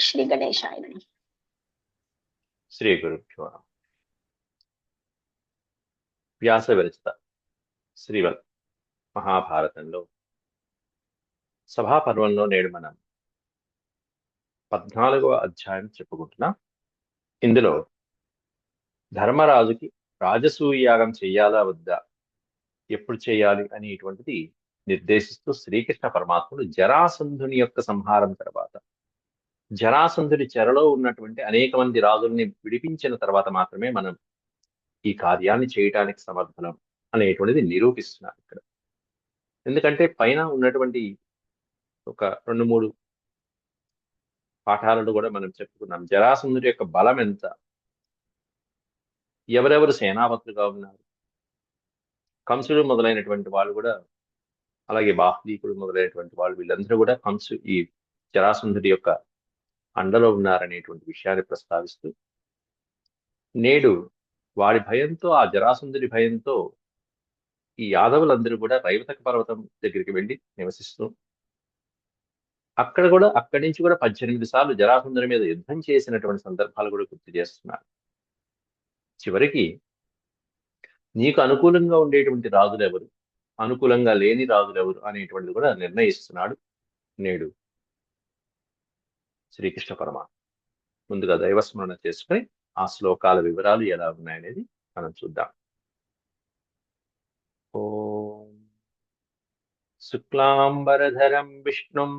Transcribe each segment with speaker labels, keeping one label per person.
Speaker 1: శ్రీ గణేశాయ నమః.
Speaker 2: శ్రీ గురుభ్యో నమః. వ్యాస విరచిత శ్రీవల్ మహాభారతంలో సభాపర్వంలో నేడు మనం 14వ అధ్యాయం చెప్పుకుంటున్నాం. ఇందులో ధర్మరాజుకి రాజసూయ యాగం చెయ్యాలా వద్దా, ఎప్పుడు చేయాలి అనేటువంటిది నిర్దేశిస్తూ శ్రీకృష్ణ పరమాత్ముడు జరాసంధుని యొక్క సంహారం తర్వాత, జరాసంధుడి చెరలో ఉన్నటువంటి అనేక మంది రాజుల్ని విడిపించిన తర్వాత మాత్రమే మనం ఈ కార్యాన్ని చేయటానికి సమర్థనం అనేటువంటిది నిరూపిస్తున్నారు ఇక్కడ. ఎందుకంటే పైన ఉన్నటువంటి ఒక 2-3 పాఠాలను కూడా మనం చెప్పుకున్నాం. జరాసంధుడి యొక్క బలం ఎంత, ఎవరెవరు సేనాపతులుగా ఉన్నారు, కంసుడు మొదలైనటువంటి వాళ్ళు కూడా, అలాగే బాహ్లీకుడు మొదలైనటువంటి వాళ్ళు, వీళ్ళందరూ కూడా ఈ జరాసంధుడి యొక్క అండలో ఉన్నారనేటువంటి విషయాన్ని ప్రస్తావిస్తూ, నేడు వాడి భయంతో, ఆ జరాసంధుడి భయంతో ఈ యాదవులందరూ కూడా రైవతక పర్వతం దగ్గరికి వెళ్ళి నివసిస్తూ, అక్కడి నుంచి కూడా 18 సార్లు జరాసంధుడి మీద యుద్ధం చేసినటువంటి సందర్భాలు కూడా గుర్తు చేస్తున్నారు. చివరికి నీకు అనుకూలంగా ఉండేటువంటి రాజులు ఎవరు, అనుకూలంగా లేని రాజులు ఎవరు అనేటువంటిది కూడా నిర్ణయిస్తున్నాడు నేడు శ్రీకృష్ణ పరమాత్మ. ముందుగా దైవస్మరణ చేసుకుని ఆ శ్లోకాల వివరాలు ఎలా ఉన్నాయనేది మనం చూద్దాం. ఓం శుక్లాంబరధరం విష్ణుం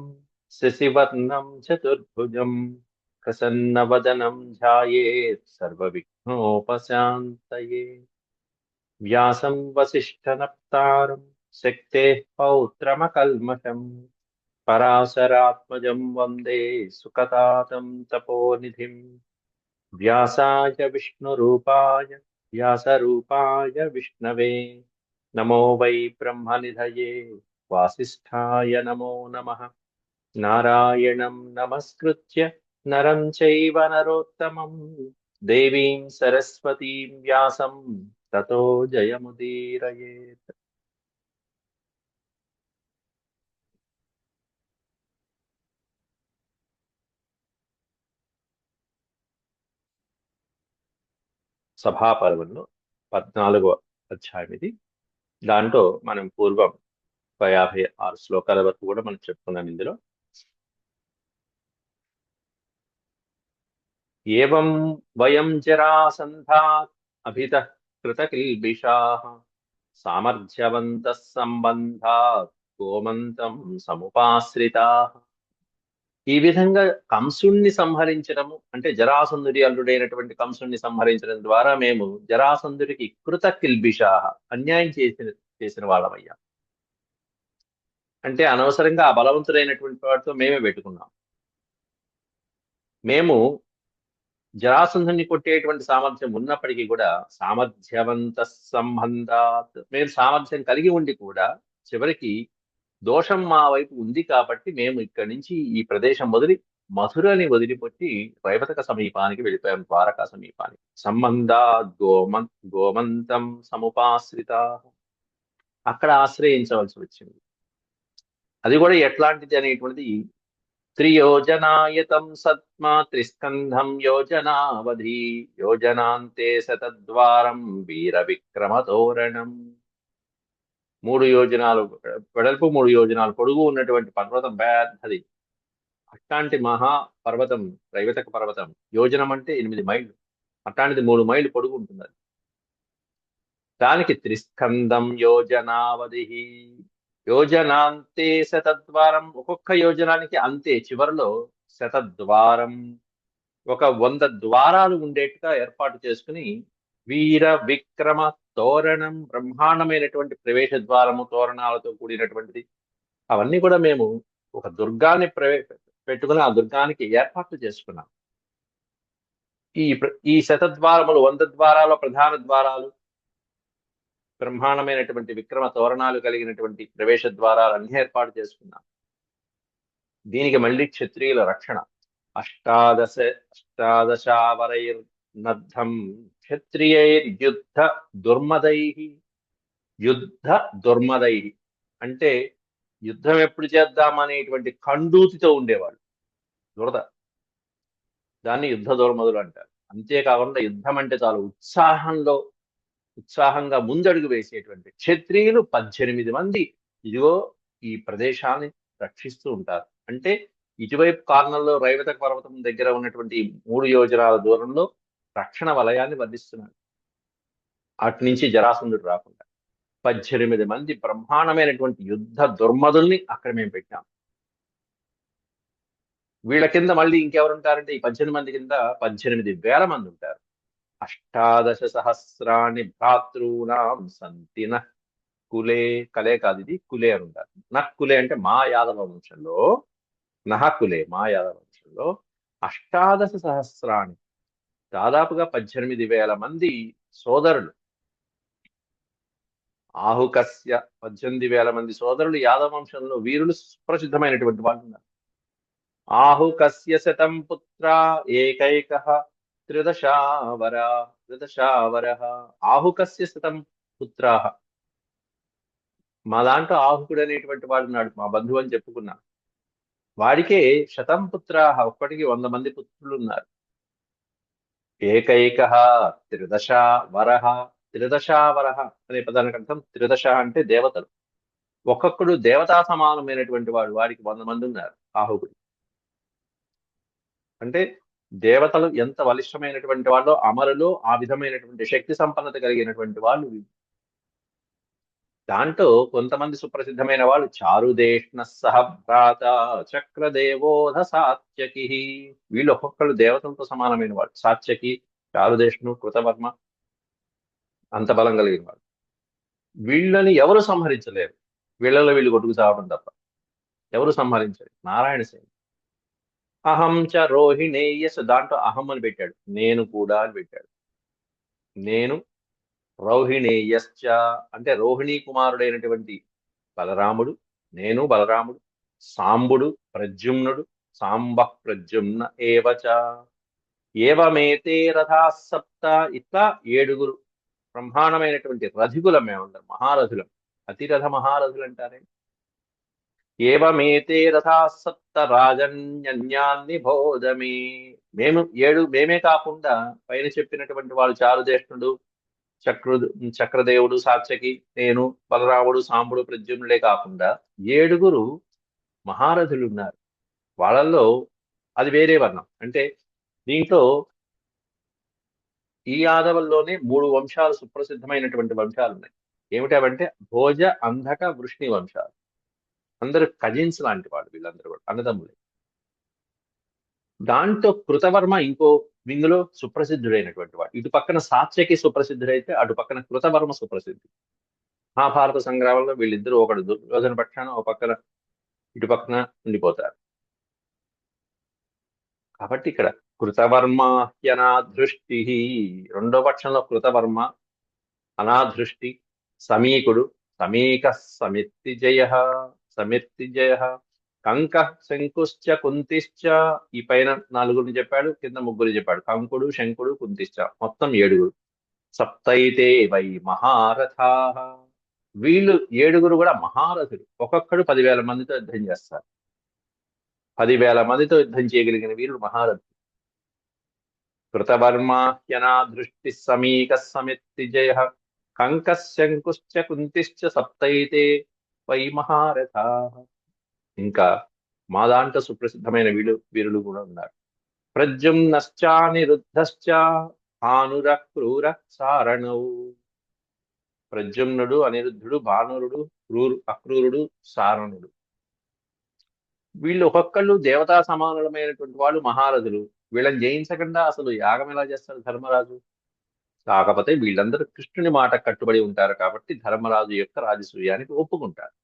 Speaker 2: శశివర్ణం చతుర్భుజం ప్రసన్నవదనం ధ్యాయేత్ సర్వవిఘ్నోపశాంతయే. వ్యాసం వసిష్ఠనప్తారం శక్తేః పౌత్రమకల్మషం పరాశరాత్మజం వందే సుఖతాతం తపోనిధిం. వ్యాసాయ వ్యాసరూపాయ విష్ణవే నమో వై బ్రహ్మనిధయే వాసిష్ఠాయ నమో నమః. నారాయణం నమస్కృత్య నరం చైవ నరోత్తమం దేవీం సరస్వతీం వ్యాసం తతో జయముదీరయేత్. సభాపర్వంలో 14వ అధ్యాయం ఇది. దాంట్లో మనం పూర్వం 56 శ్లోకాల వరకు కూడా మనం చెప్పుకున్నాం. ఇందులో ఏవం వయం జరాసంధాత్ అభితః కృతకిల్బిషాః సామర్థ్యవంతః సంబంధాత్ గోమంతం సముపాశ్రితాః. ఈ విధంగా కంసుణ్ణి సంహరించడము అంటే జరాసంధుడి అల్లుడైనటువంటి కంసుణ్ణి సంహరించడం ద్వారా మేము జరాసంధుడికి కృతకిల్బిషాః అన్యాయం చేసిన వాళ్ళమయ్యా. అంటే అనవసరంగా ఆ బలవంతుడైనటువంటి వాడితో మేమే పెట్టుకున్నాం. మేము జరాసంధుని కొట్టేటువంటి సామర్థ్యం ఉన్నప్పటికీ కూడా సామర్థ్యవంత సంబంధాత్, మేము సామర్థ్యం కలిగి ఉండి కూడా చివరికి దోషం మా వైపు ఉంది కాబట్టి మేము ఇక్కడి నుంచి ఈ ప్రదేశం మధురని వదిలిపెట్టి రైవతక సమీపానికి వెళ్ళిపోయాం, ద్వారకా సమీపానికి. సంబంధాత్ గోమంతం సముపాశ్రిత, అక్కడ ఆశ్రయించవలసి వచ్చింది. అది కూడా ఎట్లాంటిది అనేటువంటిది, త్రియోజనాయతం సత్మా త్రిస్కంధం యోజనావధి యోజనాంతే శతద్వారం వీర విక్రమ తోరణం. 3 యోజనాలు వెడల్పు, 3 యోజనాలు పొడుగు ఉన్నటువంటి పర్వతం పెద్దది. అట్లాంటి మహా పర్వతం రైవతక పర్వతం. యోజనం అంటే 8 మైళ్ళు, అట్లాంటిది 3 మైళ్ళు పొడుగు ఉంటుంది. అది దానికి త్రిస్కంధం యోజనావధి యోజనాంతే శతద్వారం, ఒక్కొక్క యోజనానికి అంతే చివరిలో శతద్వారం, ఒక 100 ద్వారాలు ఉండేట్టుగా ఏర్పాటు చేసుకుని, వీర విక్రమ తోరణం, బ్రహ్మాండమైనటువంటి ప్రవేశ ద్వారము, తోరణాలతో కూడినటువంటిది. అవన్నీ కూడా మేము ఒక దుర్గాన్ని పెట్టుకుని ఆ దుర్గానికి ఏర్పాట్లు చేసుకున్నాం. ఈ శతద్వారములు, 100 ద్వారాల ప్రధాన ద్వారాలు, బ్రహ్మాండమైనటువంటి విక్రమ తోరణాలు కలిగినటువంటి ప్రవేశ ద్వారాలన్నీ ఏర్పాటు చేసుకున్నాం. దీనికి మళ్ళీ క్షత్రియుల రక్షణ. అష్టాదశావరైర్నద్ధం క్షత్రియైర్యుద్ధ దుర్మదై, అంటే యుద్ధం ఎప్పుడు చేద్దామనేటువంటి కండూతితో ఉండేవాళ్ళు. దురద దాన్ని యుద్ధ దోర్మదులు అంటారు. అంతేకాకుండా యుద్ధం అంటే చాలా ఉత్సాహంగా ముందడుగు వేసేటువంటి క్షత్రియులు 18 మంది ఇదిగో ఈ ప్రదేశాన్ని రక్షిస్తూ ఉంటారు. అంటే ఇటువైపు కార్నర్లో రైవతక పర్వతం దగ్గర ఉన్నటువంటి 3 యోజనాల దూరంలో రక్షణ వలయాన్ని వర్ధిస్తున్నారు. అటు నుంచి జరాసంధుడు రాకుండా 18 మంది బ్రహ్మాండమైనటువంటి యుద్ధ దుర్మదుల్ని అక్కడ మేము పెట్టాం. వీళ్ళ కింద మళ్ళీ ఇంకెవరుంటారంటే ఈ 18 మంది కింద 18,000 మంది ఉంటారు. 18 సహస్రాణి భ్రాతృనాం సంతి నః కులే, కలే కాదు ఇది కులే అని ఉంటారు. నః కులే అంటే మా యాదవ వంశంలో, నహ కులే మా యాదవ వంశంలో 18 సహస్రాణి దాదాపుగా 18,000 మంది సోదరులు. ఆహుకస్య 18,000 మంది సోదరులు యాదవ వంశంలో వీరులు సుప్రసిద్ధమైనటువంటి వాళ్ళు ఉన్నారు. ఆహుకస్య శతం పుత్ర ఏకైకః త్రిదశావరః. ఆహుకస్య శతం పుత్రాః. మా దాంట్లో ఆహుకుడు అనేటువంటి వాడు ఉన్నాడు, మా బంధువు అని చెప్పుకున్నా. వాడికే శతం పుత్రాః, ఒక్కటికి 100 మంది పుత్రులు ఉన్నారు. ఏకైకః త్రిదశావరః. త్రిదశావరః అనే పదానికి అర్థం త్రిదశ అంటే దేవతలు. ఒక్కొక్కడు దేవతా సమానమైనటువంటి వాడు, వాడికి 100 మంది ఉన్నారు ఆహుకుడు. అంటే దేవతలు ఎంత బలిష్టమైనటువంటి వాళ్ళు, అమరులు ఆ విధమైనటువంటి శక్తి సంపన్నత కలిగినటువంటి వాళ్ళు. దాంట్లో కొంతమంది సుప్రసిద్ధమైన వాళ్ళు చారుదేష్ణ సహభ్రాత చక్రదేవోధ సాత్యకి. వీళ్ళు ఒక్కొక్కరు దేవతలతో సమానమైన వాళ్ళు. సాత్యకి, చారుదేష్ణు, కృతవర్మ అంత బలం కలిగిన వాళ్ళు. వీళ్ళని ఎవరు సంహరించలేరు. వీళ్ళలో వీళ్ళు కొట్టుకు చావడం తప్ప ఎవరు సంహరించలేరు. నారాయణ సేన అహం చ రోహిణేయస్, దాంట్లో అహం అని పెట్టాడు, నేను కూడా అని పెట్టాడు. నేను రోహిణేయశ్చ అంటే రోహిణీ కుమారుడైనటువంటి బలరాముడు, నేను బలరాముడు, సాంబుడు ప్రద్యుమ్నుడు, సాంబ ప్రద్యుమ్న ఏవచ ఏవమేతే రథా సప్త. ఇట్లా 7 బ్రహ్మాండమైనటువంటి రథికులం మేమందరం, మహారథులం. అతిరథ మహారథులు అంటారే. ఏవమేతే రథా సప్త రాజన్యన్యాన్ని బోధమే. మేమే కాకుండా పైన చెప్పినటువంటి వాళ్ళు చారుదేష్ణుడు, చక్రదేవుడు, సాత్యకి, నేను, బలరాముడు, సాంబుడు, ప్రద్యుమ్నుడే కాకుండా 7 మహారథులు ఉన్నారు. వాళ్ళల్లో అది వేరే వర్ణం. అంటే దీంట్లో ఈ యాదవుల్లోనే 3 వంశాలు సుప్రసిద్ధమైనటువంటి వంశాలు ఉన్నాయి. ఏమిటవంటే భోజ, అంధక, వృష్ణి వంశాలు. అందరూ కజిన్స్ లాంటి వాళ్ళు, వీళ్ళందరూ కూడా అన్నదమ్ములే. దాంట్లో కృతవర్మ ఇంకో వింగులో సుప్రసిద్ధుడైనటువంటి వాడు. ఇటు పక్కన సాత్యకి సుప్రసిద్ధుడైతే అటు పక్కన కృతవర్మ సుప్రసిద్ధి. మహాభారత సంగ్రామంలో వీళ్ళిద్దరూ ఒకడు దుర్యోధన పక్షాన, ఒక పక్కన ఇటు పక్కన ఉండిపోతారు. కాబట్టి ఇక్కడ కృతవర్మ హ్యనాదృష్టి, రెండో పక్షంలో కృతవర్మ, అనాదృష్టి, సమీకుడు, సమీక సమిత్తిజయ, కంక, శంకుశ్చ, కుంతిశ్చ. ఈ పైన 4 చెప్పాడు, కింద 3 చెప్పాడు. కంకుడు, శంకుడు, కుంతిశ్చ, మొత్తం 7. సప్తైతే వై మహారథా. వీళ్ళు 7 కూడా మహారథులు. ఒక్కొక్కడు 10,000 మందితో యుద్ధం చేస్తారు. 10,000 మందితో యుద్ధం చేయగలిగిన వీరుడు మహారథుడు. కృతవర్మాహ్యనాదృష్టి సమీక సమిత్తిజయ కంక శంకుశ్చ కుంతిశ్చ సప్తైతే వై మహారథా. ఇంకా మా దాంట్లో సుప్రసిద్ధమైన వీరులు కూడా ఉన్నారు. ప్రద్యుమ్నశ్చానిరుద్ధశ్చ భానుర క్రూర సారణౌ. ప్రద్యుమ్నుడు, అనిరుద్ధుడు, భానురుడు, అక్రూరుడు, సారణుడు. వీళ్ళు ఒక్కొక్కళ్ళు దేవతా సమానులమైనటువంటి వాళ్ళు, మహారథులు. వీళ్ళని జయించకుండా అసలు యాగం ఎలా చేస్తారు ధర్మరాజు? కాకపోతే వీళ్ళందరూ కృష్ణుని మాట కట్టుబడి ఉంటారు కాబట్టి ధర్మరాజు యొక్క రాజసూయానికి ఒప్పుకుంటారు.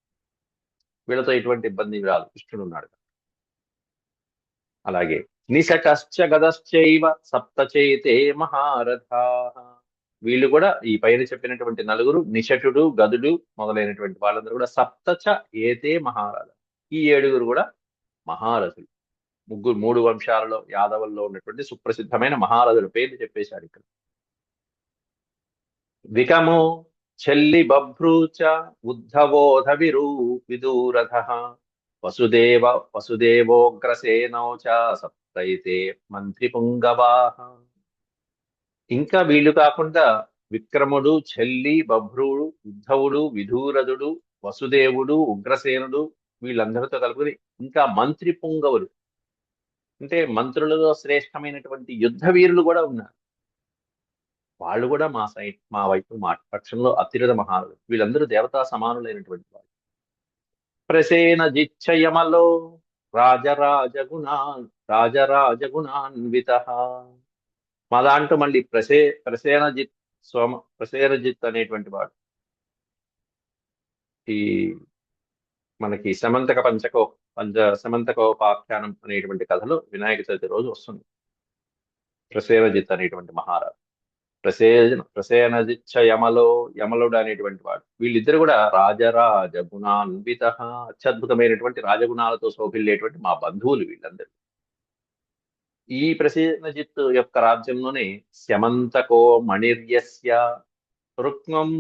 Speaker 2: వీళ్ళతో ఎటువంటి ఇబ్బంది రాదు, కృష్ణుడు ఉన్నాడు. అలాగే నిశటశ్చ గదశ్చైవ సప్తచేతే మహారథా. వీళ్ళు కూడా ఈ పైన చెప్పినటువంటి 4, నిశటుడు, గదుడు మొదలైనటువంటి వాళ్ళందరూ కూడా సప్తచ ఏతే మహారథ. ఈ 7 కూడా మహారథులు. 3 వంశాలలో యాదవుల్లో ఉన్నటువంటి సుప్రసిద్ధమైన మహారథుల పేర్లు చెప్పేశాడు ఇక్కడ. వికమో చెల్లి బభ్రూచ ఉద్ధవోధ విదూరథ వసుదేవోగ్రసేనౌ చ రైతే మంత్రి పుంగవాహ. ఇంకా వీళ్ళు కాకుండా విక్రముడు, చెల్లి, బభ్రువుడు, ఉద్ధవుడు, విధూరథుడు, వసుదేవుడు, ఉగ్రసేనుడు, వీళ్ళందరితో కలుపుకొని ఇంకా మంత్రి పుంగవులు అంటే మంత్రులలో శ్రేష్టమైనటువంటి యుద్ధ వీరులు కూడా ఉన్నారు. వాళ్ళు కూడా మా వైపు మా పక్షంలో అతిరథ మహారులు. వీళ్ళందరూ దేవతా సమానులైనటువంటి వాళ్ళు. ప్రసేన జిచ్చయమలో రాజరాజగుణా రాజరాజగుణాన్విత. మా దాంట్లో మళ్ళీ ప్రసేనజిత్ ప్రసేనజిత్ అనేటువంటి వాడు ఈ మనకి సమంతకోపాఖ్యానం అనేటువంటి కథలో వినాయక చవితి రోజు వస్తుంది. ప్రసేనజిత్ అనేటువంటి మహారాజు ప్రసేనజిచ్చ యమలుడు అనేటువంటి వాడు. వీళ్ళిద్దరు కూడా రాజరాజ గుణాన్విత, అత్యద్భుతమైనటువంటి రాజగుణాలతో శోభిల్లేటువంటి మా బంధువులు వీళ్ళందరూ. ఈ ప్రసేనజిత్ యొక్క రాజ్యంలోనే స్యమంతకో మణిర్యస్య రుక్మం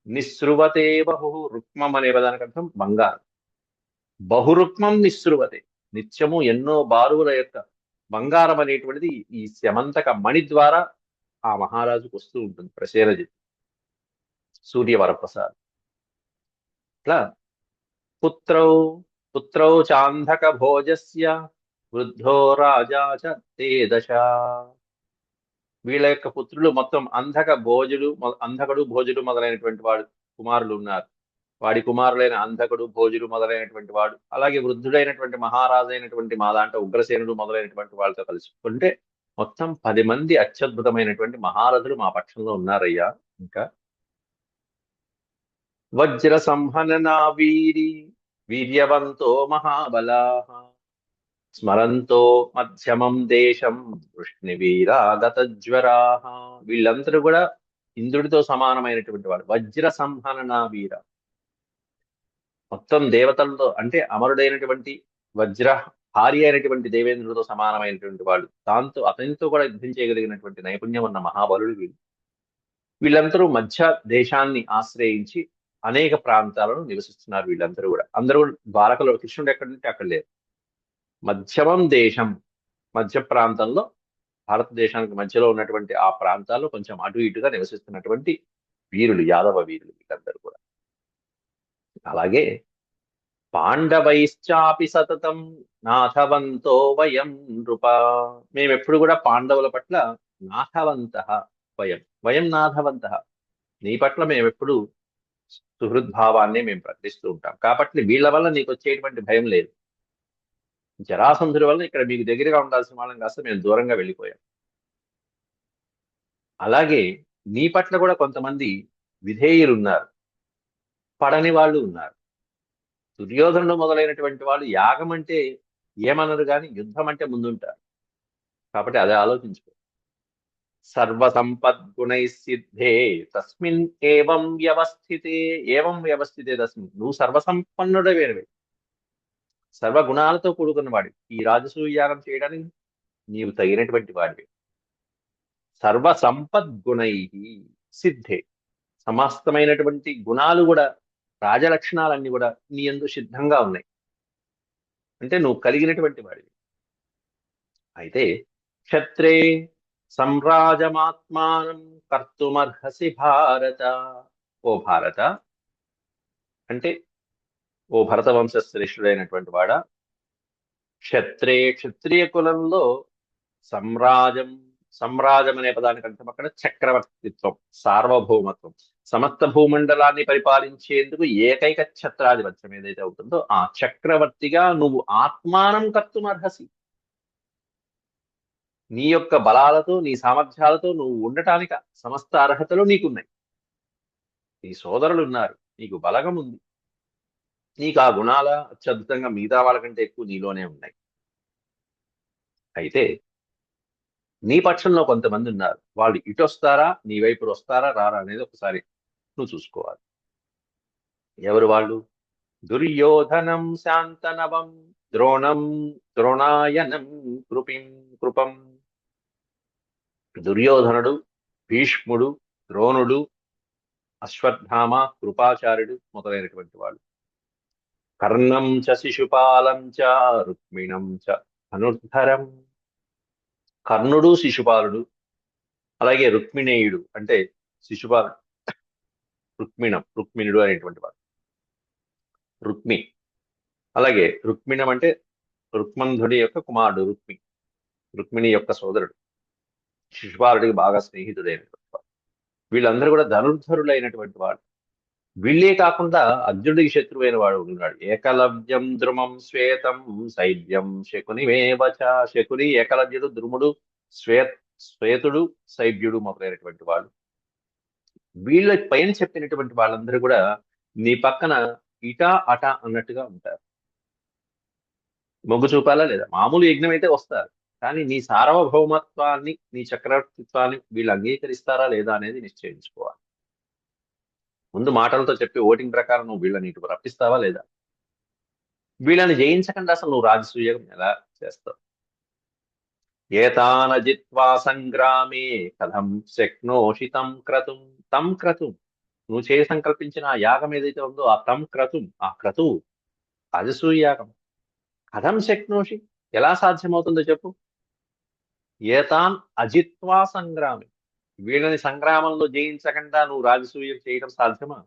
Speaker 2: నిస్రువతే బహు. రుక్మం అనే పదానికి అర్థం బంగారం. బహురుక్మం నిస్రువతే, నిత్యము ఎన్నో బారువుల యొక్క బంగారం అనేటువంటిది ఈ స్యమంతక మణి ద్వారా ఆ మహారాజుకు వస్తూ ఉంటుంది. ప్రసేనజిత్ సూర్యవరప్రసాద్. ఇట్లా పుత్రౌ పుత్రౌ చాంధక భోజస్య వృద్ధో రాజా చ తే దశ. వీళ్ళ యొక్క పుత్రులు మొత్తం అంధకుడు భోజుడు మొదలైనటువంటి వాడు కుమారులు ఉన్నారు. వాడి కుమారులైన అంధకుడు భోజుడు మొదలైనటువంటి వాడు, అలాగే వృద్ధుడైనటువంటి మహారాజు అయినటువంటి మా దాంట్లో ఉగ్రసేనుడు మొదలైనటువంటి వాళ్ళతో కలుసుకుంటే మొత్తం 10 మంది అత్యద్భుతమైనటువంటి మహారథులు మా పక్షంలో ఉన్నారయ్యా. ఇంకా వజ్ర సంహననా వీర్యవంతో మహాబలా స్మరంతో మధ్యమం దేశం వృష్ణివీరాగతజ్వరా. వీళ్ళందరూ కూడా ఇంద్రుడితో సమానమైనటువంటి వాడు. వజ్ర సంహననా వీర, మొత్తం దేవతలతో అంటే అమరుడైనటువంటి వజ్ర భార్య అయినటువంటి దేవేంద్రుడితో సమానమైనటువంటి వాళ్ళు. అతనితో కూడా యుద్ధం చేయగలిగినటువంటి నైపుణ్యం ఉన్న మహాబలుడు వీళ్ళు. వీళ్ళందరూ మధ్య దేశాన్ని ఆశ్రయించి అనేక ప్రాంతాలను నివసిస్తున్నారు. వీళ్ళందరూ కూడా అందరూ ద్వారకలో కృష్ణుడు ఎక్కడంటే అక్కడ లేరు. మధ్యమం దేశం, మధ్య ప్రాంతంలో, భారతదేశానికి మధ్యలో ఉన్నటువంటి ఆ ప్రాంతాల్లో కొంచెం అటు ఇటుగా నివసిస్తున్నటువంటి వీరులు, యాదవ వీరులు వీళ్ళందరూ కూడా. అలాగే పాండవైశ్చాపి సతతం నాథవంతో వయం నృప. మేమెప్పుడు కూడా పాండవుల పట్ల నాథవంత వయం నాథవంత, నీ పట్ల మేమెప్పుడు సుహృద్భావాన్ని మేము ప్రకటిస్తూ ఉంటాం. కాబట్టి వీళ్ళ వల్ల నీకు వచ్చేటువంటి భయం లేదు. జరాసంధుడి వల్ల ఇక్కడ మీకు దగ్గరగా ఉండాల్సిన వాళ్ళం కాస్త మేము దూరంగా వెళ్ళిపోయాం. అలాగే నీ పట్ల కూడా కొంతమంది విధేయులు ఉన్నారు, పడని వాళ్ళు ఉన్నారు. దుర్యోధనుడు మొదలైనటువంటి వాళ్ళు యాగం అంటే ఏమనరు కానీ యుద్ధం అంటే ముందుంటారు. కాబట్టి అదే ఆలోచించుకో. సర్వసంపద్గుణై సిద్ధే తస్మిన్ ఏవం వ్యవస్థితే తస్మిన్. నువ్వు సర్వసంపన్నుడవేనవే, సర్వగుణాలతో కూడుకున్న వాడివి. ఈ రాజసూయ యాగం చేయడానికి నీవు తగినటువంటి వాడివి. సర్వసంపద్గుణై సిద్ధే, సమస్తమైనటువంటి గుణాలు కూడా, రాజలక్షణాలన్నీ కూడా నీ యందు సిద్ధంగా ఉన్నాయి. అంటే నువ్వు కలిగినటువంటి వాడివి. అయితే క్షత్రే సంరాజమాత్మానం కర్తుమర్హసి భారత. ఓ భారత అంటే ఓ భరత వంశ శ్రేష్ఠుడైనటువంటి వాడా, క్షత్రియ కులంలో సంరాజం అనే పదానికి అర్థం అక్కడ చక్రవర్తిత్వం, సార్వభౌమత్వం, సమస్త భూమండలాన్ని పరిపాలించేందుకు ఏకైక ఛత్రాధిపత్యం ఏదైతే ఉంటుందో ఆ చక్రవర్తిగా నువ్వు ఆత్మానం కర్తుమర్హసి. నీ యొక్క బలాలతో, నీ సామర్థ్యాలతో నువ్వు ఉండటానికి సమస్త అర్హతలు నీకున్నాయి. నీ సోదరులు ఉన్నారు, నీకు బలగం ఉంది, నీకు ఆ గుణాల అత్యద్భుతంగా మిగతా వాళ్ళకంటే ఎక్కువ నీలోనే ఉన్నాయి. అయితే నీ పక్షంలో కొంతమంది ఉన్నారు, వాళ్ళు ఇటు వస్తారా, నీ వైపు వస్తారా రారా అనేది ఒకసారి నువ్వు చూసుకోవాలి. ఎవరు వాళ్ళు? దుర్యోధనం శాంతనవం ద్రోణాయనం కృపం. దుర్యోధనుడు, భీష్ముడు, ద్రోణుడు, అశ్వత్థామ, కృపాచార్యుడు మొదలైనటువంటి వాళ్ళు. కర్ణం చ శిశుపాలం చ రుక్మిణం చ ధనుర్ధరం. కర్ణుడు శిశుపాలుడు, అలాగే రుక్మిణేయుడు అంటే శిశుపాలుడు, రుక్మిణుడు అనేటువంటి వాడు రుక్మి. అలాగే రుక్మిణం అంటే రుక్మంధుడి యొక్క కుమారుడు రుక్మిణి యొక్క సోదరుడు, శిశుపాలుడికి బాగా స్నేహితుడైనటువంటి వాడు. వీళ్ళందరూ కూడా ధనుర్ధరులైనటువంటి వాడు. వీళ్ళే కాకుండా అర్జునుడికి శత్రువైన వాడు ఉన్నాడు. ఏకలవ్యం ద్రుమం శ్వేతం శైవ్యం శకునిమేవచ. శకుని, ఏకలవ్యుడు, ద్రుముడు, శ్వే శ్వేతుడు, శైవ్యుడు మొదలైనటువంటి వాడు. వీళ్ళ పైన చెప్పినటువంటి వాళ్ళందరూ కూడా నీ పక్కన ఇటా అట అన్నట్టుగా ఉంటారు. మొగ్గు చూపాలా లేదా? మామూలు యజ్ఞం అయితే వస్తారు, కానీ నీ సార్వభౌమత్వాన్ని, నీ చక్రవర్తిత్వాన్ని వీళ్ళు అంగీకరిస్తారా లేదా అనేది నిశ్చయించుకోవాలి. ముందు మాటలతో చెప్పి ఓటింగ్ ప్రకారం నువ్వు వీళ్ళని ఇటు రప్పిస్తావా లేదా? వీళ్ళని జయించకుండా అసలు నువ్వు రాజసూయం ఎలా చేస్తావు? ఏతానజిత్వా సంగ్రామే కథం శక్నోషి తం క్రతుం. నువ్వు చేయ సంకల్పించిన ఆ యాగం ఏదైతే ఉందో ఆ క్రతువు రాజసూయ యాగం. కథం శక్నోషి, ఎలా సాధ్యమవుతుందో చెప్పు. ఏతాన్ అజిత్వా సంగ్రామే, వీళ్ళని సంగ్రామంలో జయించకుండా నువ్వు రాజసూయం చేయడం సాధ్యమా?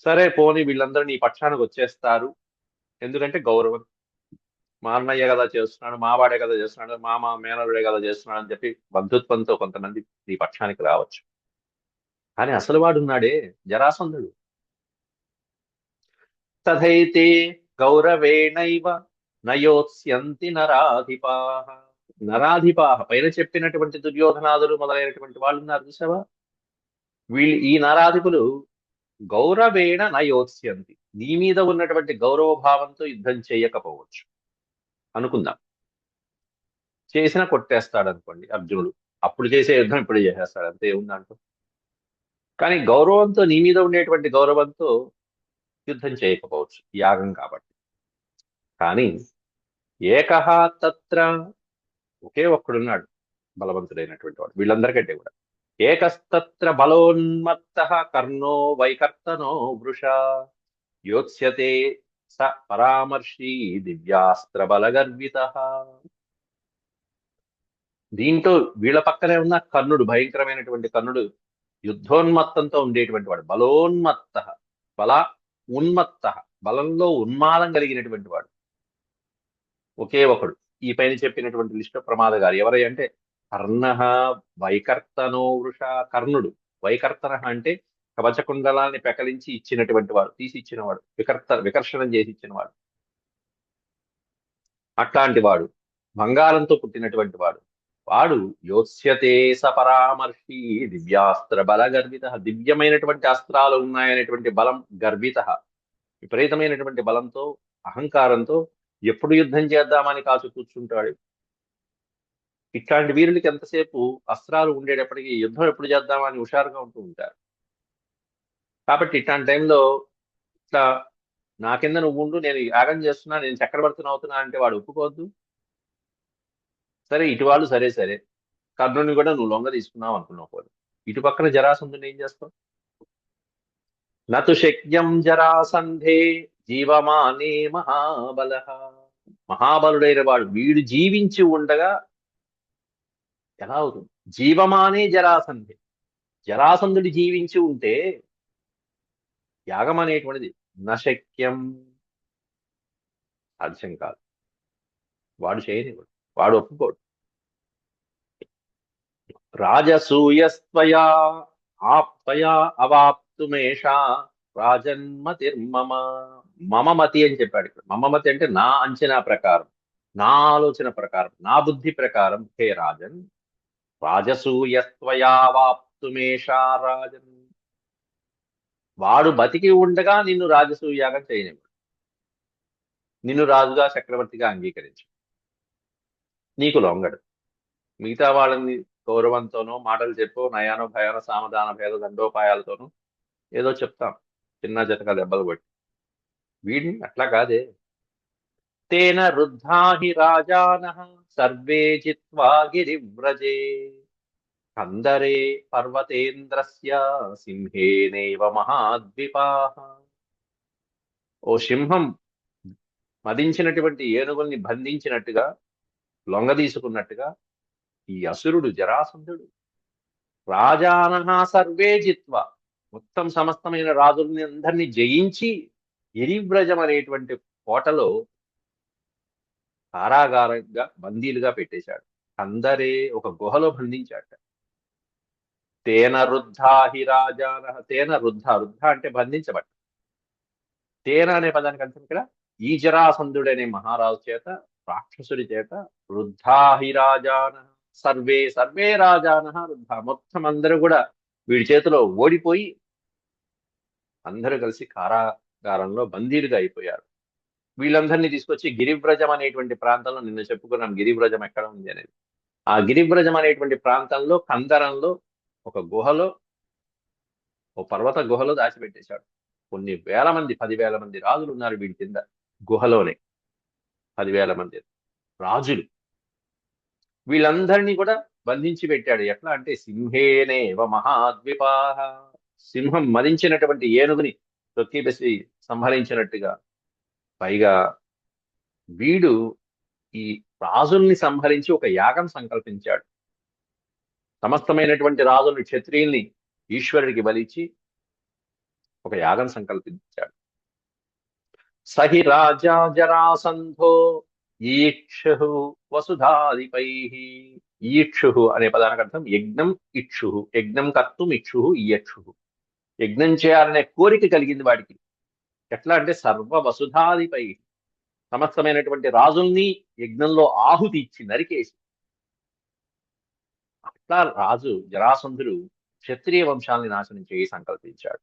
Speaker 2: సరే పోని, వీళ్ళందరూ నీ పక్షానికి వచ్చేస్తారు, ఎందుకంటే గౌరవం. మా అన్నయ్య కదా చేస్తున్నాడు, మావాడే కదా చేస్తున్నాడు, మా మేనరుడే కదా చేస్తున్నాడు అని చెప్పి బంధుత్వంతో కొంతమంది నీ పక్షానికి రావచ్చు. కానీ అసలు వాడున్నాడే జరాసంధుడు. తథైతే గౌరవేణైవ నయోత్స్యంతి నరాధిపాహ. పైన చెప్పినటువంటి దుర్యోధనాదులు మొదలైనటువంటి వాళ్ళు ఉన్నారు చూసావా, వీళ్ళు ఈ నరాధిపులు గౌరవేణ నయోత్స్యంతి, నీ మీద ఉన్నటువంటి గౌరవ భావంతో యుద్ధం చేయకపోవచ్చు అనుకుందాం. చేసినా కొట్టేస్తాడు అనుకోండి అర్జునుడు, అప్పుడు చేసే యుద్ధం ఇప్పుడు చేసేస్తాడు, అంతే ఉందంటూ. కానీ గౌరవంతో, నీ మీద ఉండేటువంటి గౌరవంతో యుద్ధం చేయకపోవచ్చు, యాగం కాబట్టి. కానీ ఏకహ తత్ర, ఒకే ఒక్కడున్నాడు బలవంతుడైనటువంటి వాడు వీళ్ళందరికంటే కూడా. ఏకస్తత్ర బలోన్మత్త కర్ణో వైకర్తనో వృష యోత్స్యతే స పరామర్శి దివ్యాస్త్ర బలగర్విత. దీంట్లో వీళ్ళ పక్కనే ఉన్న కర్ణుడు, భయంకరమైనటువంటి కర్ణుడు, యుద్ధోన్మత్తంతో ఉండేటువంటి వాడు. బల ఉన్మత్త, బలంలో ఉన్మాదం కలిగినటువంటి వాడు ఒకే ఒకడు. ఈ పైన చెప్పినటువంటి లిస్టు ప్రమాదగారి ఎవరై అంటే కర్ణ వైకర్తనో వృష. కర్ణుడు, వైకర్తన అంటే కవచకుండలాన్ని పెకలించి ఇచ్చినటువంటి వాడు, తీసి ఇచ్చినవాడు, వికర్షణం చేసి ఇచ్చినవాడు. అట్లాంటి వాడు, బంగారంతో పుట్టినటువంటి వాడు. వాడు యోత్స్యతే సపరామర్శి దివ్యాస్త్ర బల గర్విత, దివ్యమైనటువంటి అస్త్రాలు ఉన్నాయనేటువంటి బలం, గర్విత విపరీతమైనటువంటి బలంతో, అహంకారంతో ఎప్పుడు యుద్ధం చేద్దామని కాచు కూర్చుంటాడు. ఇట్లాంటి వీరులకి ఎంతసేపు అస్త్రాలు ఉండేటప్పటికీ యుద్ధం ఎప్పుడు చేద్దామని హుషారుగా ఉంటూ ఉంటారు. కాబట్టి ఇట్లాంటి టైంలో ఇట్లా నా కింద నువ్వు ఉండు, నేను యాగం చేస్తున్నా, నేను చక్రవర్తిని అవుతున్నా అంటే వాడు ఒప్పుకోవద్దు. సరే ఇటు వాళ్ళు సరే సరే, కర్ణుని కూడా నువ్వు లొంగ తీసుకున్నావు అనుకున్నావు పోదు. ఇటు పక్కన జరాసంధుని ఏం చేస్తావు? నతు శక్యం జరాసంధే జీవమానే మహాబల. మహాబలుడైన వాడు వీడు జీవించి ఉండగా ఎలా అవుతుంది? జీవమానే జరాసంధి, జరాసంధుడు జీవించి ఉంటే యాగం అనేటువంటిది నశక్యం, సాధ్యం కాదు. వాడు చేయనివాడు, వాడు ఒప్పుకోడు. రాజసూయస్త్వయా ఆప్తయా అవాప్తుమేషా రాజన్మతిర్మమ. మమమతి అని చెప్పాడు ఇక్కడ. మమమతి అంటే నా అంచనా ప్రకారం, నా ఆలోచన ప్రకారం, నా బుద్ధి ప్రకారం హే రాజన్, రాజసూయస్త్వయా వాప్తుమేషా రాజన్. వాడు బతికి ఉండగా నిన్ను రాజసూయాగం చేయనివ్వడు, నిన్ను రాజుగా చక్రవర్తిగా అంగీకరించు, నీకు లొంగడు. మిగతా వాళ్ళని గౌరవంతోనో మాటలు చెప్పో, నయానో భయానో సామధాన భేద దండోపాయాలతోనూ ఏదో చెప్తాం, చిన్న జతక దెబ్బలు కొట్టి. వీడిని అట్లా కాదే. తేన రుద్ధా హి రాజానః సర్వే జిత్వా గిరివ్రజే కందరే పర్వతేంద్రస్య సింహేనైవ మహాద్విపాః. ఓ సింహం మదించినటువంటి ఏనుగుల్ని బంధించినట్టుగా, లొంగదీసుకున్నట్టుగా ఈ అసురుడు జరాసంధుడు రాజానహ సర్వే జిత్వ, మొత్తం సమస్తమైన రాజుల్ని అందరినీ జయించి గిరివ్రజం అనేటువంటి కోటలో కారాగారంగా బందీలుగా పెట్టేశాడు. అందరే ఒక గుహలో బంధించాట. తేన రుద్ధా హి రాజానహ, తేన రుద్ధ, రుద్ధ అంటే బంధించబట్ట. తేన అనే పదానికి అర్థం ఇక్కడ ఈ జరాసంధుడనే మహారాజు చేత, రాక్షసుడి చేత రుద్ధా హి రాజానహ సర్వే, సర్వే రాజానహ రుద్ధ, మొత్తం అందరూ కూడా వీడి చేతిలో ఓడిపోయి అందరూ కలిసి కారాగారంలో బందీలుగా అయిపోయారు. వీళ్ళందరినీ తీసుకొచ్చి గిరివ్రజం అనేటువంటి ప్రాంతంలో, నిన్న చెప్పుకున్నాం గిరివ్రజం ఎక్కడ ఉంది అనేది. ఆ గిరివ్రజం అనేటువంటి ప్రాంతంలో కందరంలో ఒక గుహలో, ఓ పర్వత గుహలో దాచిపెట్టేశాడు. కొన్ని వేల మంది, 10,000 మంది రాజులు ఉన్నారు వీడి కింద గుహలోనే. 10,000 మంది రాజులు, వీళ్ళందరినీ కూడా బంధించి పెట్టాడు. ఎట్లా అంటే సింహేనేవ మహాద్విపాహ, సింహం మరించినటువంటి ఏనుగుని తొక్కిపెసి సంహరించినట్టుగా. పైగా వీడు ఈ రాజుల్ని సంహరించి ఒక యాగం సంకల్పించాడు. సమస్తమైనటువంటి రాజుల్ని, క్షత్రియుల్ని ఈశ్వరుడికి బలిచ్చి ఒక యాగం సంకల్పించాడు. సహి రాజా జరాసంధో ఈక్షు వసుధాదిపై. ఈక్షు అనే పదానికి అర్థం యజ్ఞం ఇక్షు, యజ్ఞం కర్తుం ఇక్షు ఈయక్షు, యజ్ఞం చేయాలనే కోరిక కలిగింది వాడికి. ఎట్లా అంటే సర్వ వసుధాదిపై, సమస్తమైనటువంటి రాజుల్ని యజ్ఞంలో ఆహుతి ఇచ్చి నరికేసి. అట్లా రాజు జరాసంధుడు క్షత్రియ వంశాలని నాశనం చేయి సంకల్పించాడు.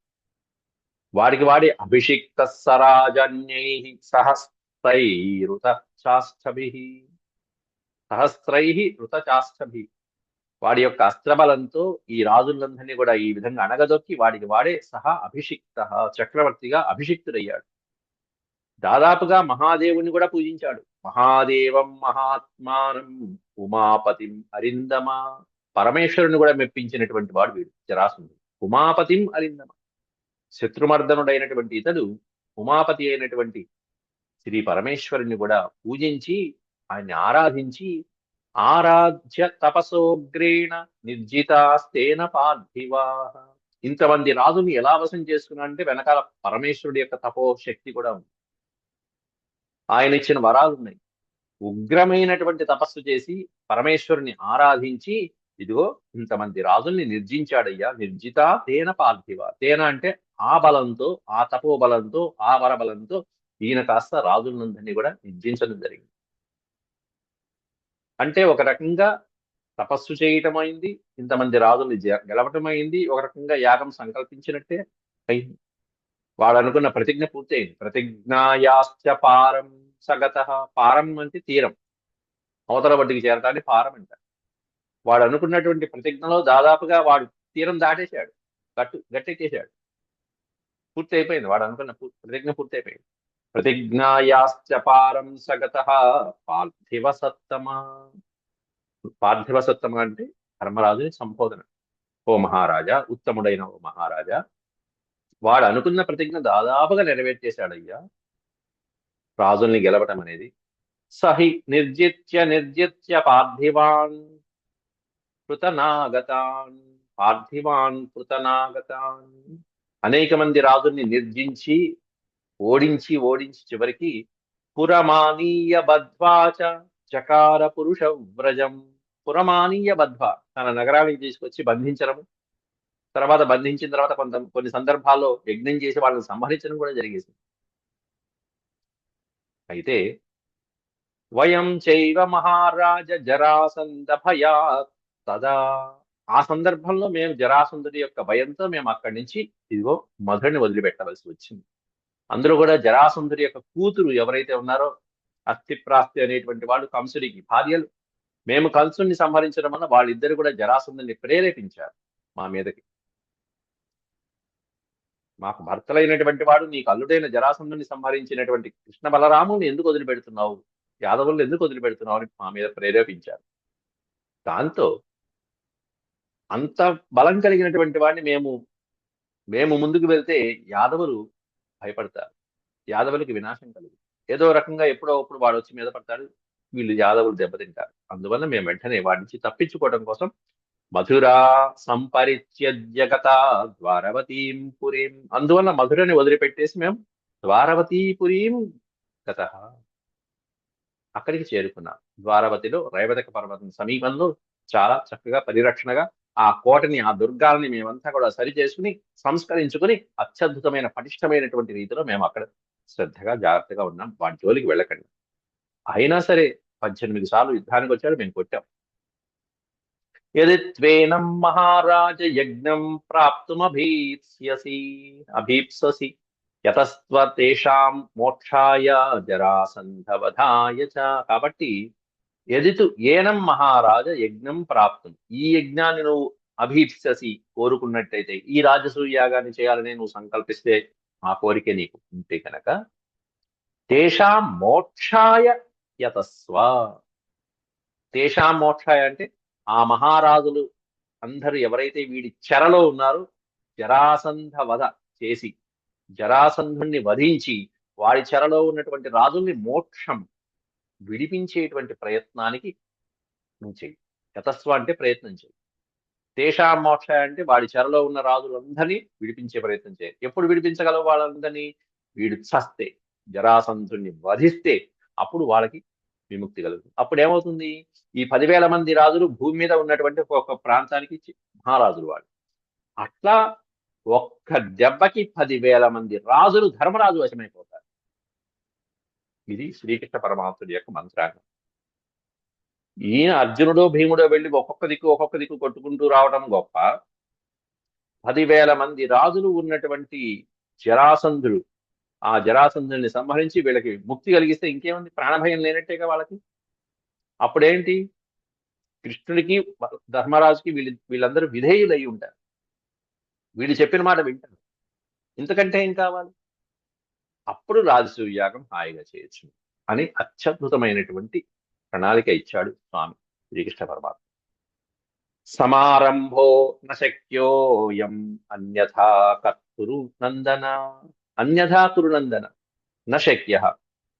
Speaker 2: వాడికి వాడి అభిషిక్త సరాజన్యై సహస్రైరుత చాష్టభి, సహస్రై ఋతచాష్టభి, వాడి యొక్క అస్త్రబలంతో ఈ రాజులందరినీ కూడా ఈ విధంగా అణగదొక్కి వాడికి వాడే సహా అభిషిక్త, చక్రవర్తిగా అభిషిక్తుడయ్యాడు. దాదాపుగా మహాదేవుని కూడా పూజించాడు. మహాదేవం మహాత్మానం ఉమాపతిం అరిందమ, పరమేశ్వరుని కూడా మెప్పించినటువంటి వాడు వీడు జరాసంధుడు. ఉమాపతిం అరిందమ, శత్రుమర్దనుడైనటువంటి ఇతడు ఉమాపతి అయినటువంటి శ్రీ పరమేశ్వరుని కూడా పూజించి, ఆయన్ని ఆరాధించి, ఆరాధ్య తపసోగ్రేణ నిర్జితాస్తేన పార్థివా. ఇంతమంది రాజుని ఎలా వశం చేసుకున్నాడంటే వెనకాల పరమేశ్వరుడి యొక్క తపో శక్తి కూడా ఉంది. ఆయన ఇచ్చిన వరాలు ఉన్నాయి. ఉగ్రమైనటువంటి తపస్సు చేసి పరమేశ్వరుని ఆరాధించి ఇదిగో ఇంతమంది రాజుల్ని నిర్జించాడయ్యా. నిర్జిత తేన పార్థివ, తేన అంటే ఆ బలంతో, ఆ తపోబలంతో, ఆ వరబలంతో ఈయన కాస్త రాజులందరినీ కూడా నిర్జించడం జరిగింది. అంటే ఒక రకంగా తపస్సు చేయటం అయింది, ఇంతమంది రాజుల్ని గెలవటం అయింది, ఒక రకంగా యాగం సంకల్పించినట్టే అయింది. వాడు అనుకున్న ప్రతిజ్ఞ పూర్తయింది. ప్రతిజ్ఞాయాశ్చ పారం సగత, పారం అంటే తీరం, అవతల ఒడ్డుకి చేరటాన్ని పారం అంటారు. వాడు అనుకున్నటువంటి ప్రతిజ్ఞలో దాదాపుగా వాడు తీరం దాటేశాడు, గట్టెక్కేశాడు, పూర్తి అయిపోయింది. వాడు అనుకున్న ప్రతిజ్ఞ పూర్తి అయిపోయింది. ప్రతిజ్ఞాయాశ్చ పారం సగత పార్థివ సత్తమ. పార్థివ సత్తమ అంటే ధర్మరాజుని సంబోధన. ఓ మహారాజా, ఉత్తముడైన ఓ మహారాజా, వాడు అనుకున్న ప్రతిజ్ఞ దాదాపుగా నెరవేర్చేశాడయ్యా, రాజుల్ని గెలవటం అనేది. సహి నిర్జిత్య పార్థివాన్ కృతనాగతాన్, పార్థివాన్ కృతనాగతాన్, అనేక మంది రాజుల్ని నిర్జించి ఓడించి ఓడించి చివరికి పురమానీయ బద్వాచ చకార పురుష వ్రజం. పురమానీయ బద్వా, తన నగరానికి తీసుకొచ్చి బంధించడం, తర్వాత బంధించిన తర్వాత కొన్ని సందర్భాల్లో యజ్ఞం చేసి వాళ్ళని సంహరించడం కూడా జరిగేది. అయితే వయం చైవ మహారాజ జరాసంద భయాత్ తదా, ఆ సందర్భంలో మేము జరాసంధుడి యొక్క భయంతో మేము అక్కడి నుంచి ఇదిగో మధురని వదిలిపెట్టవలసి వచ్చింది. అందరూ కూడా జరాసంధుడి యొక్క కూతురు ఎవరైతే ఉన్నారో అస్థిప్రాస్తి అనేటువంటి వాళ్ళు కంసుడికి భార్యలు. మేము కంసుని సంహరించడం వల్ల వాళ్ళిద్దరు కూడా జరాసంధుని ప్రేరేపించారు మా మీదకి. మాకు భర్తలైనటువంటి వాడు నీకు అల్లుడైన జరాసంధుని సంహరించినటువంటి కృష్ణ బలరాముని ఎందుకు వదిలిపెడుతున్నావు, యాదవులను ఎందుకు వదిలిపెడుతున్నావు అని మా మీద ప్రేరేపించారు. దాంతో అంత బలం కలిగినటువంటి వాడిని మేము ముందుకు వెళ్తే యాదవులు భయపడతారు, యాదవులకి వినాశం కలుగు. ఏదో రకంగా ఎప్పుడో అప్పుడు వాడు వచ్చి మీద పడతాడు, వీళ్ళు యాదవులు దెబ్బతింటారు. అందువల్ల మేము వెంటనే వాడి నుంచి తప్పించుకోవడం కోసం మధురా సంపరిత్యజ్య గతా ద్వారవతీం పురీం, అందువల్ల మధురని వదిలిపెట్టేసి మేము ద్వారవతీపురీం గతః, అక్కడికి చేరుకున్నాం. ద్వారవతిలో రైవతక పర్వతం సమీపంలో చాలా చక్కగా పరిరక్షణగా ఆ కోటని, ఆ దుర్గాల్ని మేమంతా కూడా సరి చేసుకుని సంస్కరించుకుని అత్యద్భుతమైన పటిష్టమైనటువంటి రీతిలో మేము అక్కడ శ్రద్ధగా జాగ్రత్తగా ఉన్నాం. వాటి జోలికి వెళ్ళకండి. అయినా సరే 18 సార్లు యుద్ధానికి వచ్చాడు, మేము కొట్టాం. యది త్వేనం మహారాజ యజ్ఞం ప్రాప్తుమభీప్స్యసి అభీప్ససి యతస్త్వ తేషాం మోక్షాయ జరాసంధవధాయ చ. కాబట్టి ఎదితు ఏనం మహారాజ యజ్ఞం ప్రాప్తం, ఈ యజ్ఞాన్ని నువ్వు అభీప్ససి కోరుకున్నట్టయితే, ఈ రాజసూయ యాగాన్ని చేయాలని నువ్వు సంకల్పిస్తే, ఆ కోరిక నీకు ఉంటే కనుక తేషాం మోక్షాయ యతస్వ. తేషాం మోక్షాయ అంటే ఆ మహారాజులు అందరూ ఎవరైతే వీడి చెరలో ఉన్నారో జరాసంధ వధ చేసి, జరాసంధుణ్ణి వధించి వాడి చెరలో ఉన్నటువంటి రాజుల్ని మోక్షం విడిపించేటువంటి ప్రయత్నానికి నువ్వు చెయ్యి. యతస్వ అంటే ప్రయత్నం చేయి. తేషాం మోక్ష అంటే వాడి చెరలో ఉన్న రాజులందరినీ విడిపించే ప్రయత్నం చేయాలి. ఎప్పుడు విడిపించగలవు వాళ్ళందరినీ? వీడు చస్తే, జరాసంధుణ్ణి వధిస్తే అప్పుడు వాళ్ళకి విముక్తి కలుగుతుంది. అప్పుడు ఏమవుతుంది? ఈ 10,000 మంది రాజులు భూమి మీద ఉన్నటువంటి ఒక ప్రాంతానికి మహారాజులు వాళ్ళు. అట్లా ఒక్క దెబ్బకి 10,000 మంది రాజులు ధర్మరాజు వశమైపోతారు. ఇది శ్రీకృష్ణ పరమాత్ముడి యొక్క మంత్రాంగం. ఈయన అర్జునుడో భీముడో వెళ్ళి ఒక్కొక్క దిక్కు కొట్టుకుంటూ రావడం గొప్ప. 10,000 మంది రాజులు ఉన్నటువంటి జరాసంధుడు, ఆ జరాసంధుల్ని సంహరించి వీళ్ళకి ముక్తి కలిగిస్తే ఇంకేముంది? ప్రాణభయం లేనట్టేగా వాళ్ళకి. అప్పుడేంటి? కృష్ణుడికి ధర్మరాజుకి వీళ్ళందరూ విధేయులై ఉంటారు. వీళ్ళు చెప్పిన మాట వింటారు. ఇంతకంటే ఏం కావాలి? అప్పుడు రాజసూయాగం హాయిగా చేయొచ్చు అని అత్యద్భుతమైనటువంటి ప్రణాళిక ఇచ్చాడు స్వామి శ్రీకృష్ణ పరమాత్మ. సమారంభో నశక్యోయం అన్యథా కర్తురు నందన, అన్యథా కురు నందన నశక్య,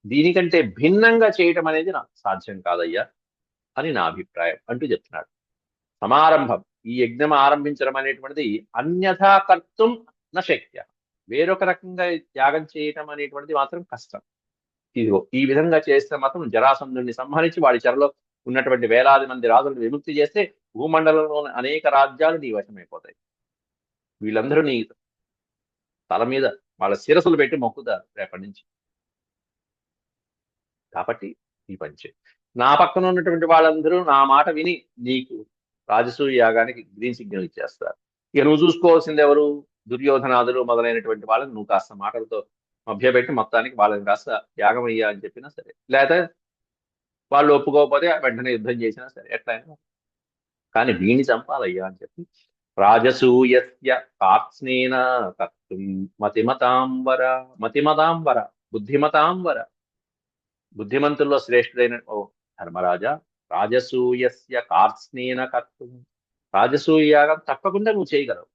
Speaker 2: దీనికంటే భిన్నంగా చేయటం అనేది నాకు సాధ్యం కాదయ్యా అని నా అభిప్రాయం అంటూ చెప్తున్నాడు. సమారంభం, ఈ యజ్ఞం ఆరంభించడం అనేటువంటిది అన్యథా కర్తుం నశక్య, వేరొక రకంగా త్యాగం చేయటం అనేటువంటిది మాత్రం కష్టం. ఇదిగో ఈ విధంగా చేస్తే మాత్రం జరాసంధుడిని సంహరించి వాడి చెరలో ఉన్నటువంటి వేలాది మంది రాజులను విముక్తి చేస్తే భూమండలంలోని అనేక రాజ్యాలు నీ వశమైపోతాయి. వీళ్ళందరూ నీ తల మీద వాళ్ళ శిరసులు పెట్టి మొక్కుతారు రేపటి నుంచి. కాబట్టి ఈ పంచే నా పక్కన ఉన్నటువంటి వాళ్ళందరూ నా మాట విని నీకు రాజసూయ యాగానికి గ్రీన్ సిగ్నల్ ఇచ్చేస్తారు. ఇక నువ్వు చూసుకోవాల్సింది ఎవరు? దుర్యోధనాదులు మొదలైనటువంటి వాళ్ళని నువ్వు కాస్త మాటలతో మభ్యపెట్టి మొత్తానికి వాళ్ళని కాస్త యాగం అయ్యా అని చెప్పినా సరే, లేకపోతే వాళ్ళు ఒప్పుకోకపోతే వెంటనే యుద్ధం చేసినా సరే, ఎట్లయినా కానీ వీణి చంపాలయ్యా అని చెప్పి రాజసూయస్య కార్త్స్నేన కర్తుం మతిమతాంబర, మతిమతాంబర బుద్ధిమతాంబర, బుద్ధిమంతుల్లో శ్రేష్ఠుడైన ఓ ధర్మరాజా, రాజసూయస్య కార్త్స్నేన కర్తుం, రాజసూయ యాగం తప్పకుండా నువ్వు చేయగలవు.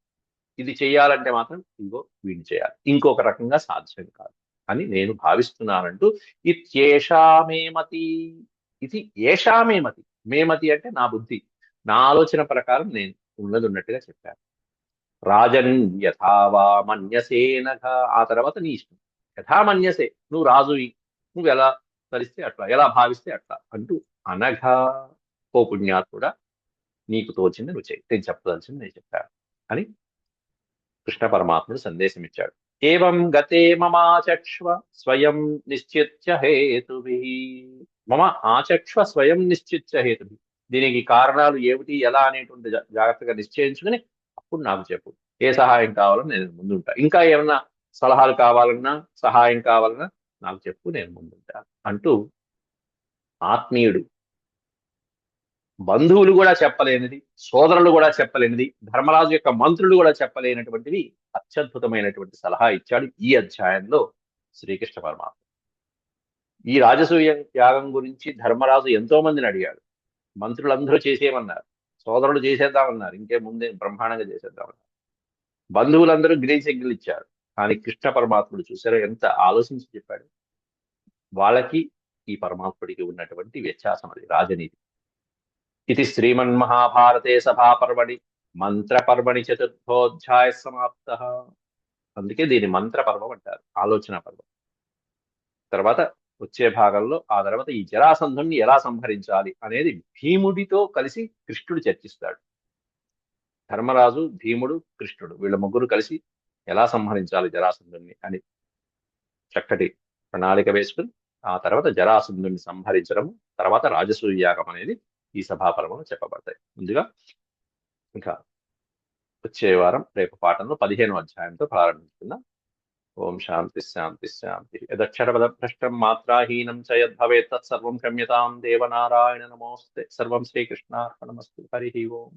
Speaker 2: ఇది చేయాలంటే మాత్రం ఇదిగో వీడిని చేయాలి, ఇంకొక రకంగా సాధ్యం కాదు అని నేను భావిస్తున్నానంటూ ఇత్యేషామేమతి, ఇది ఏషామేమతి, మేమతి అంటే నా బుద్ధి, నా ఆలోచన ప్రకారం నేను ఉన్నది ఉన్నట్టుగా చెప్పాను. రాజన్ యథావా మన్యసేనఘ, ఆ తర్వాత నీ ఇష్టం. యథామన్యసే, నువ్వు రాజువి, నువ్వు ఎలా తలిస్తే అట్లా, ఎలా భావిస్తే అట్లా అంటూ అనఘా, ఓ పుణ్యాత్ముడా, నీకు తోచింది నువ్వు చేయి, నేను చెప్పదలిచింది నేను చెప్పాను అని కృష్ణ పరమాత్ముడు సందేశం ఇచ్చాడు. ఏవం గతే మమాచక్ష్వ స్వయం నిశ్చిత్య హేతుభిః, మమ ఆచక్ష్వ స్వయం నిశ్చిత్య హేతుభిః, దీనికి కారణాలు ఏమిటి ఎలా అనేటువంటి జాగ్రత్తగా నిశ్చయించుకుని అప్పుడు నాకు చెప్పు, ఏ సహాయం కావాలని నేను ముందుంటా, ఇంకా ఏమన్నా సలహాలు కావాలన్నా సహాయం కావాలన్నా నాకు చెప్పు, నేను ముందుంటా అంటూ ఆత్మీయుడు, బంధువులు కూడా చెప్పలేనిది, సోదరులు కూడా చెప్పలేనిది, ధర్మరాజు యొక్క మంత్రులు కూడా చెప్పలేనటువంటివి అత్యద్భుతమైనటువంటి సలహా ఇచ్చాడు ఈ అధ్యాయంలో శ్రీకృష్ణ పరమాత్మ. ఈ రాజసూయ యాగం గురించి ధర్మరాజు ఎంతో మందిని అడిగాడు. మంత్రులందరూ చేసేయమన్నారు, సోదరులు చేసేద్దామన్నారు, ఇంకే ముందే బ్రహ్మాండంగా చేసేద్దామన్నారు, బంధువులందరూ గ్రీన్ సిగ్నల్ ఇచ్చారు. కానీ కృష్ణ పరమాత్ముడు చూసారో ఎంత ఆలోచించి చెప్పాడు. వాళ్ళకి ఈ పరమాత్ముడికి ఉన్నటువంటి వ్యత్యాసం అది రాజనీతి. ఇది శ్రీమన్మహాభారతే సభాపర్వణి మంత్రపర్వణి చతుర్థోధ్యాయ సమాప్త. అందుకే దీని మంత్ర పర్వం అంటారు, ఆలోచన పర్వం. తర్వాత వచ్చే భాగంలో ఆ తర్వాత ఈ జరాసంధుణ్ణి ఎలా సంహరించాలి అనేది భీముడితో కలిసి కృష్ణుడు చర్చిస్తాడు. ధర్మరాజు, భీముడు, కృష్ణుడు వీళ్ళ ముగ్గురు కలిసి ఎలా సంహరించాలి జరాసంధుణ్ణి అని చక్కటి ప్రణాళిక వేసుకుని ఆ తర్వాత జరాసంధుణ్ణి సంహరించడం, తర్వాత రాజసూయ యాగం అనేది ఈ సభాపర్వంలో చెప్పబడతాయి. ముందుగా ఇంకా వచ్చే వారం రేపు పాఠంలో 15వ అధ్యాయంతో ప్రారంభించుకుందాం. ఓం శాంతి శాంతి శాంతి. యదక్షరపదభ్రష్టం మాత్రాహీనం చ యద్భవేత్ తత్సర్వం క్షమ్యతాం దేవనారాయణ నమోస్తే. సర్వం శ్రీకృష్ణార్పణమస్తు. హరి ఓం.